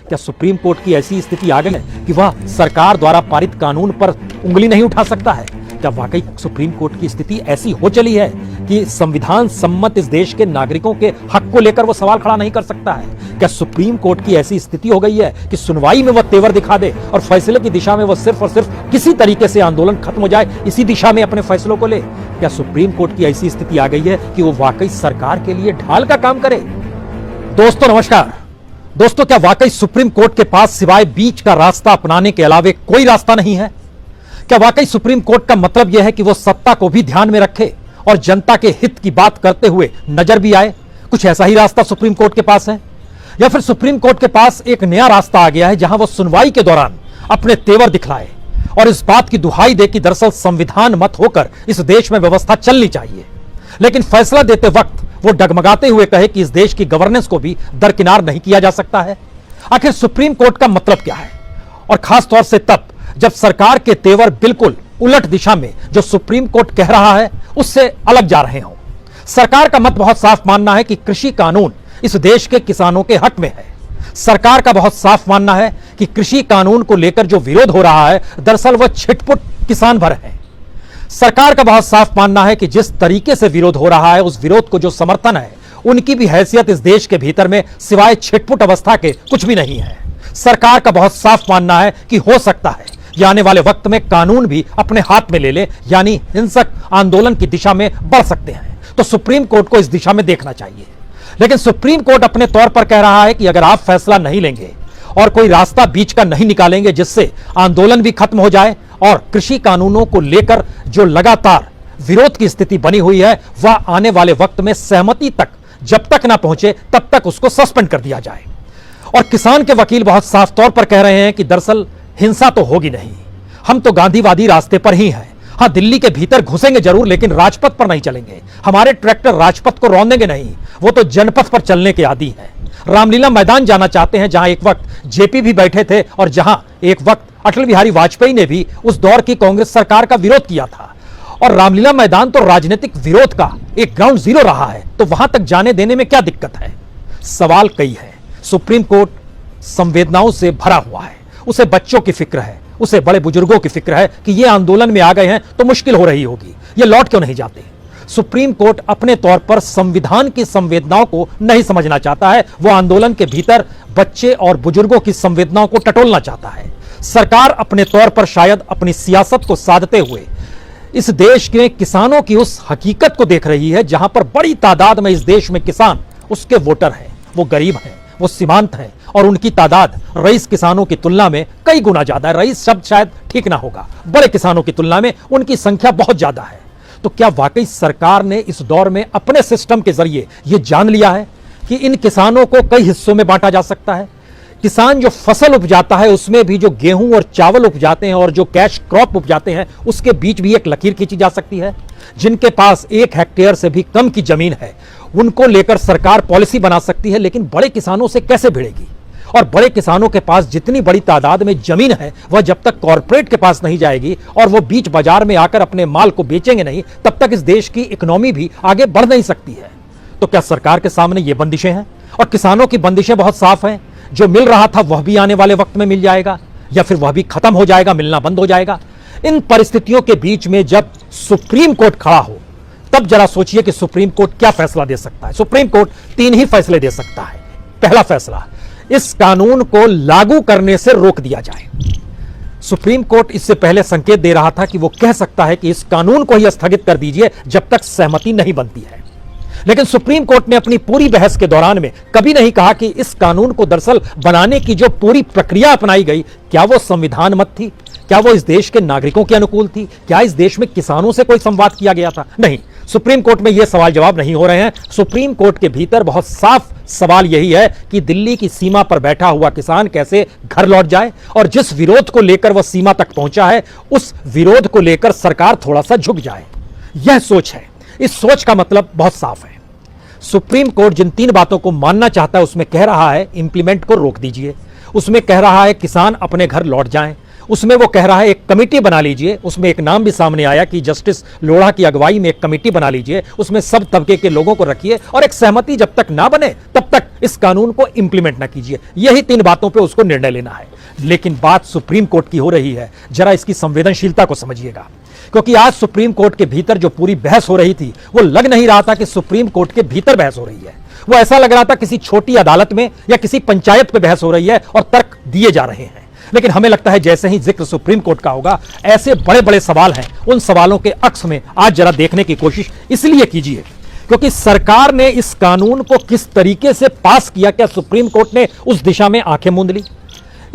क्या supreme court की ऐसी स्थिति आ गई है कि वह सरकार द्वारा पारित कानून पर उंगली नहीं उठा सकता है? क्या वाकई सुप्रीम कोर्ट की स्थिति ऐसी हो चली है कि संविधान सम्मत इस देश के नागरिकों के हक को लेकर वो सवाल खड़ा नहीं कर सकता है? क्या सुप्रीम कोर्ट की ऐसी स्थिति हो गई है कि सुनवाई में वह तेवर दिखा दे और फैसले की दिशा में वह सिर्फ और सिर्फ किसी तरीके से आंदोलन खत्म हो जाए, इसी दिशा में अपने फैसलों को ले? क्या सुप्रीम कोर्ट की ऐसी स्थिति आ गई है कि वो वाकई सरकार के लिए ढाल का काम करे? दोस्तों नमस्कार। दोस्तों, क्या वाकई सुप्रीम कोर्ट के पास सिवाय बीच का रास्ता अपनाने के अलावे कोई रास्ता नहीं है? क्या वाकई सुप्रीम कोर्ट का मतलब यह है कि वो सत्ता को भी ध्यान में रखे और जनता के हित की बात करते हुए नजर भी आए? कुछ ऐसा ही रास्ता सुप्रीम कोर्ट के पास है, या फिर सुप्रीम कोर्ट के पास एक नया रास्ता आ गया है जहां वो सुनवाई के दौरान अपने तेवर दिखलाए और इस बात की दुहाई दे कि दरअसल संविधान मत होकर इस देश में व्यवस्था चलनी चाहिए, लेकिन फैसला देते वक्त वो डगमगाते हुए कहे कि इस देश की गवर्नेंस को भी दरकिनार नहीं किया जा सकता है? आखिर सुप्रीम कोर्ट का मतलब क्या है? और खास तौर से तब जब सरकार के तेवर बिल्कुल उलट दिशा में जो सुप्रीम कोर्ट कह रहा है उससे अलग जा रहे हों। सरकार का मत बहुत साफ मानना है कि कृषि कानून इस देश के किसानों के हक में है। सरकार का बहुत साफ मानना है कि कृषि कानून को लेकर जो विरोध हो रहा है दरअसल वह छिटपुट किसान भर है। सरकार का बहुत साफ मानना है कि जिस तरीके से विरोध हो रहा है उस विरोध को जो समर्थन है उनकी भी हैसियत इस देश के भीतर में सिवाय छिटपुट अवस्था के कुछ भी नहीं है। सरकार का बहुत साफ मानना है कि हो सकता है कि आने वाले वक्त में कानून भी अपने हाथ में ले ले, यानी हिंसक आंदोलन की दिशा में बढ़ सकते हैं। तो सुप्रीम कोर्ट को इस दिशा में देखना चाहिए। लेकिन सुप्रीम कोर्ट अपने तौर पर कह रहा है कि अगर आप फैसला नहीं लेंगे और कोई रास्ता बीच का नहीं निकालेंगे जिससे आंदोलन भी खत्म हो जाए और कृषि कानूनों को लेकर जो लगातार विरोध की स्थिति बनी हुई है वह आने वाले वक्त में सहमति तक जब तक ना पहुंचे तब तक उसको सस्पेंड कर दिया जाए। और किसान के वकील बहुत साफ तौर पर कह रहे हैं कि दरअसल हिंसा तो होगी नहीं, हम तो गांधीवादी रास्ते पर ही हैं। हाँ, दिल्ली के भीतर घुसेंगे जरूर लेकिन राजपथ पर नहीं चलेंगे। हमारे ट्रैक्टर राजपथ को रौंदेंगे नहीं, वो तो जनपथ पर चलने के आदी हैं। रामलीला मैदान जाना चाहते हैं जहां एक वक्त जेपी भी बैठे थे और जहां एक वक्त अटल बिहारी वाजपेयी ने भी उस दौर की कांग्रेस सरकार का विरोध किया था। और रामलीला मैदान तो राजनीतिक विरोध का एक ग्राउंड जीरो रहा है, तो वहां तक जाने देने में क्या दिक्कत है? सवाल कई है। सुप्रीम कोर्ट संवेदनाओं से भरा हुआ है, उसे बच्चों की फिक्र है, उसे बड़े बुजुर्गों की फिक्र है कि ये आंदोलन में आ गए हैं तो मुश्किल हो रही होगी, ये लौट क्यों नहीं जाते? सुप्रीम कोर्ट अपने तौर पर संविधान की संवेदनाओं को नहीं समझना चाहता है, वो आंदोलन के भीतर बच्चे और बुजुर्गों की संवेदनाओं को टटोलना चाहता है। सरकार अपने तौर पर शायद अपनी सियासत को साधते हुए इस देश के किसानों की उस हकीकत को देख रही है जहां पर बड़ी तादाद में इस देश में किसान उसके वोटर हैं, वो गरीब हैं, वो सीमांत हैं और उनकी तादाद रईस किसानों की तुलना में कई गुना ज्यादा है। रईस शब्द शायद ठीक ना होगा, बड़े किसानों की तुलना में उनकी संख्या बहुत ज्यादा है। तो क्या वाकई सरकार ने इस दौर में अपने सिस्टम के जरिए यह जान लिया है कि इन किसानों को कई हिस्सों में बांटा जा सकता है? किसान जो फसल उपजाता है उसमें भी जो गेहूं और चावल उपजाते हैं और जो कैश क्रॉप उपजाते हैं उसके बीच भी एक लकीर खींची जा सकती है। जिनके पास 1 हेक्टेयर से भी कम की जमीन है उनको लेकर सरकार पॉलिसी बना सकती है, लेकिन बड़े किसानों से कैसे भिड़ेगी? और बड़े किसानों के पास जितनी बड़ी तादाद में जमीन है वह जब तक कॉर्पोरेट के पास नहीं जाएगी और वो बीच बाजार में आकर अपने माल को बेचेंगे नहीं, तब तक इस देश की इकोनॉमी भी आगे बढ़ नहीं सकती है। तो क्या सरकार के सामने ये बंदिशें हैं? और किसानों की बंदिशें बहुत साफ हैं, जो मिल रहा था वह भी आने वाले वक्त में मिल जाएगा या फिर वह भी खत्म हो जाएगा, मिलना बंद हो जाएगा। इन परिस्थितियों के बीच में जब सुप्रीम कोर्ट खड़ा हो तब जरा सोचिए कि सुप्रीम कोर्ट क्या फैसला दे सकता है। सुप्रीम कोर्ट 3 ही फैसले दे सकता है। पहला फैसला, इस कानून को लागू करने से रोक दिया जाए। सुप्रीम कोर्ट इससे पहले संकेत दे रहा था कि वो कह सकता है कि इस कानून को ही स्थगित कर दीजिए जब तक सहमति नहीं बनती है, लेकिन सुप्रीम कोर्ट ने अपनी पूरी बहस के दौरान में कभी नहीं कहा कि इस कानून को दरअसल बनाने की जो पूरी प्रक्रिया अपनाई गई क्या वो संविधान मत थी, क्या वो इस देश के नागरिकों के अनुकूल थी, क्या इस देश में किसानों से कोई संवाद किया गया था? नहीं, सुप्रीम कोर्ट में ये सवाल जवाब नहीं हो रहे हैं। सुप्रीम कोर्ट के भीतर बहुत साफ सवाल यही है कि दिल्ली की सीमा पर बैठा हुआ किसान कैसे घर लौट जाए और जिस विरोध को लेकर वह सीमा तक पहुंचा है उस विरोध को लेकर सरकार थोड़ा सा झुक जाए। यह सोच है। इस सोच का मतलब बहुत साफ है। सुप्रीम कोर्ट जिन 3 बातों को मानना चाहता है उसमें कह रहा है इंप्लीमेंट को रोक दीजिए, उसमें कह रहा है किसान अपने घर लौट जाएं, उसमें वो कह रहा है एक कमेटी बना लीजिए, उसमें एक नाम भी सामने आया कि जस्टिस लोढ़ा की अगुवाई में एक कमेटी बना लीजिए, उसमें सब तबके के लोगों को रखिए और एक सहमति जब तक ना बने तब तक इस कानून को इंप्लीमेंट ना कीजिए। यही 3 बातों पे उसको निर्णय लेना है। लेकिन बात सुप्रीम कोर्ट की हो रही है, जरा इसकी संवेदनशीलता को समझिएगा, क्योंकि आज सुप्रीम कोर्ट के भीतर जो पूरी बहस हो रही थी वो लग नहीं रहा था कि सुप्रीम कोर्ट के भीतर बहस हो रही है। वो ऐसा लग रहा था किसी छोटी अदालत में या किसी पंचायत पे बहस हो रही है और तर्क दिए जा रहे हैं। लेकिन हमें लगता है जैसे ही जिक्र सुप्रीम कोर्ट का होगा, ऐसे बड़े बड़े सवाल हैं, उन सवालों के अक्स में आज जरा देखने की कोशिश इसलिए कीजिए क्योंकि सरकार ने इस कानून को किस तरीके से पास किया, क्या सुप्रीम कोर्ट ने उस दिशा में आंखें मूंद ली?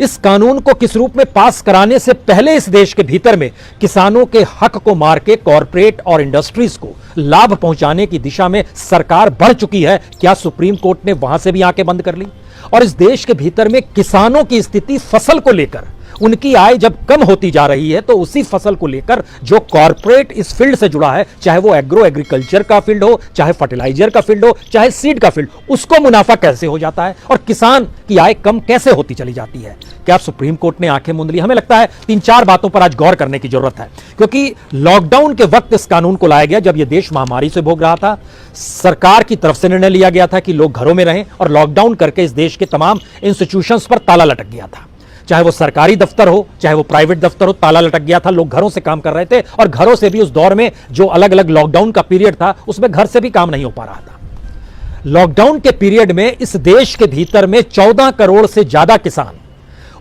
इस कानून को किस रूप में पास कराने से पहले इस देश के भीतर में किसानों के हक को मार के कॉरपोरेट और इंडस्ट्रीज को लाभ पहुंचाने की दिशा में सरकार बढ़ चुकी है, क्या सुप्रीम कोर्ट ने वहां से भी आंखें बंद कर ली? और इस देश के भीतर में किसानों की स्थिति, फसल को लेकर उनकी आय जब कम होती जा रही है तो उसी फसल को लेकर जो कॉरपोरेट इस फील्ड से जुड़ा है, चाहे वो एग्रीकल्चर का फील्ड हो, चाहे फर्टिलाइजर का फील्ड हो, चाहे सीड का फील्ड, उसको मुनाफा कैसे हो जाता है और किसान की आय कम कैसे होती चली जाती है? क्या सुप्रीम कोर्ट ने आंखें मूंद ली? हमें लगता है 3-4 बातों पर आज गौर करने की जरूरत है, क्योंकि लॉकडाउन के वक्त इस कानून को लाया गया जब यह देश महामारी से भोग रहा था। सरकार की तरफ से निर्णय लिया गया था कि लोग घरों में रहें और लॉकडाउन करके इस देश के तमाम इंस्टीट्यूशंस पर ताला लटक गया था, चाहे वो सरकारी दफ्तर हो चाहे वो प्राइवेट दफ्तर हो, ताला लटक गया था। लोग घरों से काम कर रहे थे और घरों से भी उस दौर में जो अलग अलग लॉकडाउन का पीरियड था उसमें घर से भी काम नहीं हो पा रहा था। लॉकडाउन के पीरियड में इस देश के भीतर में 14 करोड़ से ज्यादा किसान,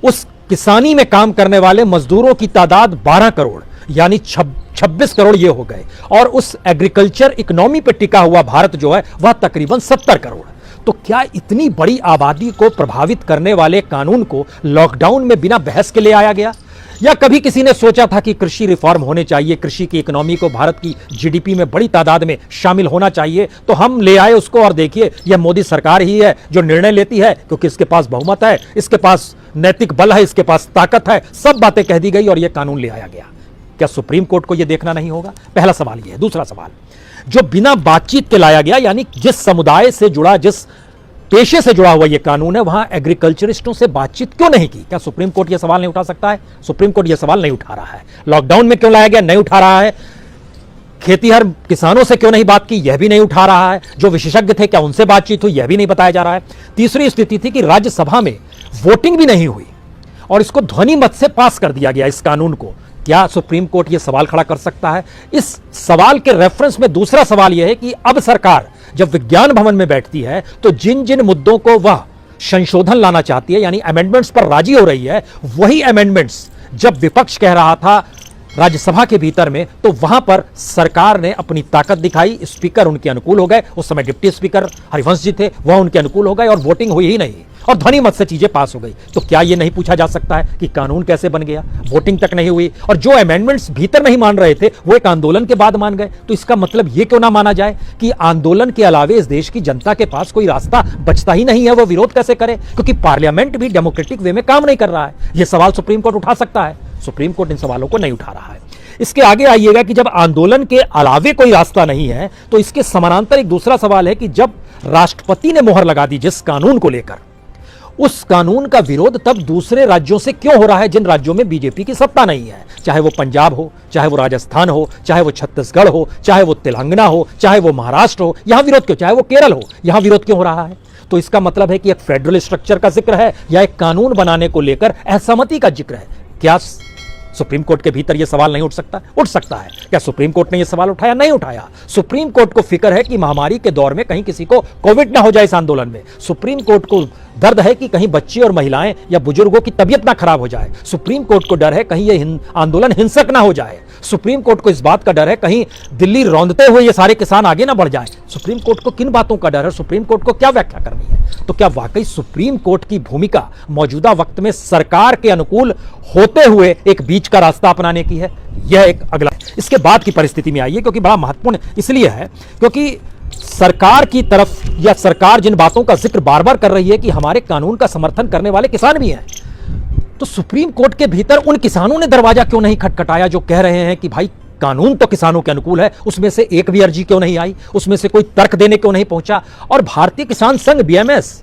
उस किसानी में काम करने वाले मजदूरों की तादाद 12 करोड़ यानी 26 करोड़ ये हो गए, और उस एग्रीकल्चर इकोनॉमी पर टिका हुआ भारत जो है वह तकरीबन 70 करोड़। तो क्या इतनी बड़ी आबादी को प्रभावित करने वाले कानून को लॉकडाउन में बिना बहस के ले आया गया? या कभी किसी ने सोचा था कि कृषि रिफॉर्म होने चाहिए, कृषि की इकोनॉमी को भारत की जीडीपी में बड़ी तादाद में शामिल होना चाहिए, तो हम ले आए उसको और देखिए यह मोदी सरकार ही है जो निर्णय लेती है क्योंकि इसके पास बहुमत है, इसके पास नैतिक बल है, इसके पास ताकत है, सब बातें कह दी गई और यह कानून ले आया गया। क्या सुप्रीम कोर्ट को यह देखना नहीं होगा? पहला सवाल यह है। दूसरा सवाल, जो बिना बातचीत के लाया गया, यानी जिस समुदाय से जुड़ा, जिस पेशे से जुड़ा हुआ यह कानून है, वहां एग्रीकल्चरिस्टों से बातचीत क्यों नहीं की? क्या सुप्रीम कोर्ट यह सवाल नहीं उठा सकता है? सुप्रीम कोर्ट यह सवाल नहीं उठा रहा है। लॉकडाउन में क्यों लाया गया? नहीं उठा रहा है। खेतीहर किसानों से क्यों नहीं बात की? यह भी नहीं उठा रहा है। जो विशेषज्ञ थे क्या उनसे बातचीत हुई? यह भी नहीं बताया जा रहा है। तीसरी स्थिति थी कि राज्यसभा में वोटिंग भी नहीं हुई और इसको ध्वनि मत से पास कर दिया गया इस कानून को। क्या सुप्रीम कोर्ट यह सवाल खड़ा कर सकता है? इस सवाल के रेफरेंस में दूसरा सवाल यह है कि अब सरकार जब विज्ञान भवन में बैठती है तो जिन जिन मुद्दों को वह संशोधन लाना चाहती है, यानी अमेंडमेंट्स पर राजी हो रही है, वही अमेंडमेंट्स जब विपक्ष कह रहा था राज्यसभा के भीतर में, तो वहां पर सरकार ने अपनी ताकत दिखाई। स्पीकर उनके अनुकूल हो गए, उस समय डिप्टी स्पीकर हरिवंश जी थे, वह उनके अनुकूल हो गए और वोटिंग हुई ही नहीं और ध्वनि मत से चीजें पास हो गई। तो क्या यह नहीं पूछा जा सकता है कि कानून कैसे बन गया? वोटिंग तक नहीं हुई और जो अमेंडमेंट्स भीतर नहीं मान रहे थे वो एक आंदोलन के बाद मान गए। तो इसका मतलब यह क्यों ना माना जाए कि आंदोलन के अलावे इस देश की जनता के पास कोई रास्ता बचता ही नहीं है, वो विरोध कैसे करे? क्योंकि पार्लियामेंट भी डेमोक्रेटिक वे में काम नहीं कर रहा है। यह सवाल सुप्रीम कोर्ट उठा सकता है। सुप्रीम कोर्ट इन सवालों को नहीं उठा रहा है। इसके आगे आइएगा कि जब आंदोलन के अलावे कोई रास्ता नहीं है तो इसके समानांतर एक दूसरा सवाल है कि जब राष्ट्रपति ने मोहर लगा दी जिस कानून को लेकर, उस कानून का विरोध तब दूसरे राज्यों से क्यों हो रहा है जिन राज्यों में बीजेपी की सत्ता नहीं है? चाहे वो पंजाब हो, चाहे वो राजस्थान हो, चाहे वो छत्तीसगढ़ हो, चाहे वो तेलंगाना हो, चाहे वो महाराष्ट्र हो, यहां विरोध क्यों? चाहे वो केरल हो, यहां विरोध क्यों हो रहा है? तो इसका मतलब है कि एक फेडरल स्ट्रक्चर का जिक्र है या एक कानून बनाने को लेकर असहमति का जिक्र है। क्या सुप्रीम कोर्ट के भीतर यह सवाल नहीं उठ सकता? उठ सकता है। क्या सुप्रीम कोर्ट ने यह सवाल उठाया? नहीं उठाया। सुप्रीम कोर्ट को फिक्र है कि महामारी के दौर में कहीं किसी को कोविड ना हो जाए इस आंदोलन में। सुप्रीम कोर्ट को दर्द है कि कहीं बच्चे और महिलाएं या बुजुर्गों की तबीयत ना खराब हो जाए। सुप्रीम कोर्ट को डर है कहीं यह आंदोलन हिंसक ना हो जाए। सुप्रीम कोर्ट को इस बात का डर है कहीं दिल्ली रौंदते हुए ये सारे किसान आगे ना बढ़ जाएं। सुप्रीम कोर्ट को किन बातों का डर है? सुप्रीम कोर्ट को क्या व्याख्या करनी है? तो क्या वाकई सुप्रीम कोर्ट की भूमिका मौजूदा वक्त में सरकार के अनुकूल होते हुए एक बीच का रास्ता अपनाने की है? यह एक अगला। इसके बाद की परिस्थिति में आइए, क्योंकि बड़ा महत्वपूर्ण इसलिए है क्योंकि सरकार की तरफ या सरकार जिन बातों का जिक्र बार बार कर रही है कि हमारे कानून का समर्थन करने वाले किसान भी हैं, तो सुप्रीम कोर्ट के भीतर उन किसानों ने दरवाजा क्यों नहीं खटखटाया जो कह रहे हैं कि भाई कानून तो किसानों के अनुकूल है? उसमें से एक भी अर्जी क्यों नहीं आई? उसमें से कोई तर्क देने क्यों नहीं पहुंचा? और भारतीय किसान संघ बीएमएस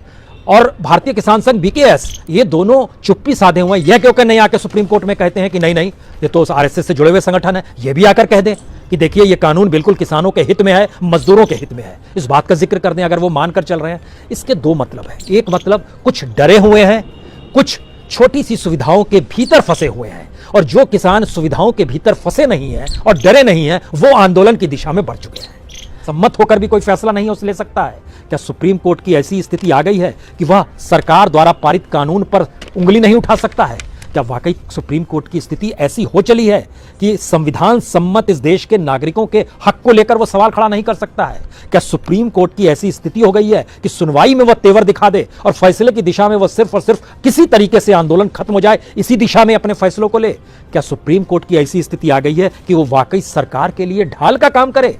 और भारतीय किसान संघ बीकेएस ये दोनों चुप्पी साधे हुए हैं। यह क्यों नहीं आकर सुप्रीम कोर्ट में कहते हैं कि नहीं नहीं ये तो आरएसएस से जुड़े हुए संगठन है, ये भी आकर कह दें कि देखिए ये कानून बिल्कुल किसानों के हित में है, मजदूरों के हित में है, इस बात का जिक्र कर दें अगर वो मानकर चल रहे हैं। इसके दो मतलब है, एक मतलब कुछ डरे हुए हैं, कुछ छोटी सी सुविधाओं के भीतर फंसे हुए हैं, और जो किसान सुविधाओं के भीतर फंसे नहीं है और डरे नहीं है वो आंदोलन की दिशा में बढ़ चुके हैं। सम्मत होकर भी कोई फैसला नहीं ले सकता है। क्या सुप्रीम कोर्ट की ऐसी स्थिति आ गई है कि वह सरकार द्वारा पारित कानून पर उंगली नहीं उठा सकता है? क्या वाकई सुप्रीम कोर्ट की स्थिति ऐसी हो चली है कि संविधान सम्मत इस देश के नागरिकों के हक को लेकर वो सवाल खड़ा नहीं कर सकता है? क्या सुप्रीम कोर्ट की ऐसी स्थिति हो गई है कि सुनवाई में वह तेवर दिखा दे और फैसले की दिशा में वह सिर्फ और सिर्फ किसी तरीके से आंदोलन खत्म हो जाए, इसी दिशा में अपने फैसलों को ले? क्या सुप्रीम कोर्ट की ऐसी स्थिति आ गई है कि वो वाकई सरकार के लिए ढाल का काम करे?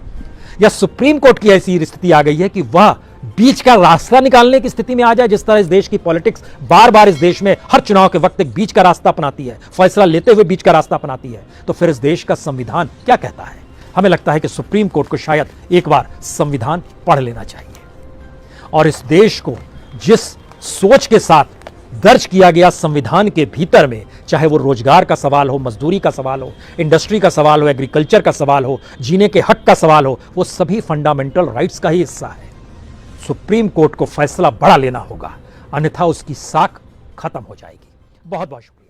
या सुप्रीम कोर्ट की ऐसी स्थिति आ गई है कि वह बीच का रास्ता निकालने की स्थिति में आ जाए? जिस तरह इस देश की पॉलिटिक्स बार बार इस देश में हर चुनाव के वक्त एक बीच का रास्ता अपनाती है, फैसला लेते हुए बीच का रास्ता अपनाती है, तो फिर इस देश का संविधान क्या कहता है? हमें लगता है कि सुप्रीम कोर्ट को शायद एक बार संविधान पढ़ लेना चाहिए और इस देश को जिस सोच के साथ दर्ज किया गया संविधान के भीतर में, चाहे वो रोजगार का सवाल हो, मजदूरी का सवाल हो, इंडस्ट्री का सवाल हो, एग्रीकल्चर का सवाल हो, जीने के हक का सवाल हो, वो सभी फंडामेंटल राइट्स का ही हिस्सा है। सुप्रीम कोर्ट को फैसला बड़ा लेना होगा, अन्यथा उसकी साख खत्म हो जाएगी। बहुत बहुत शुक्रिया।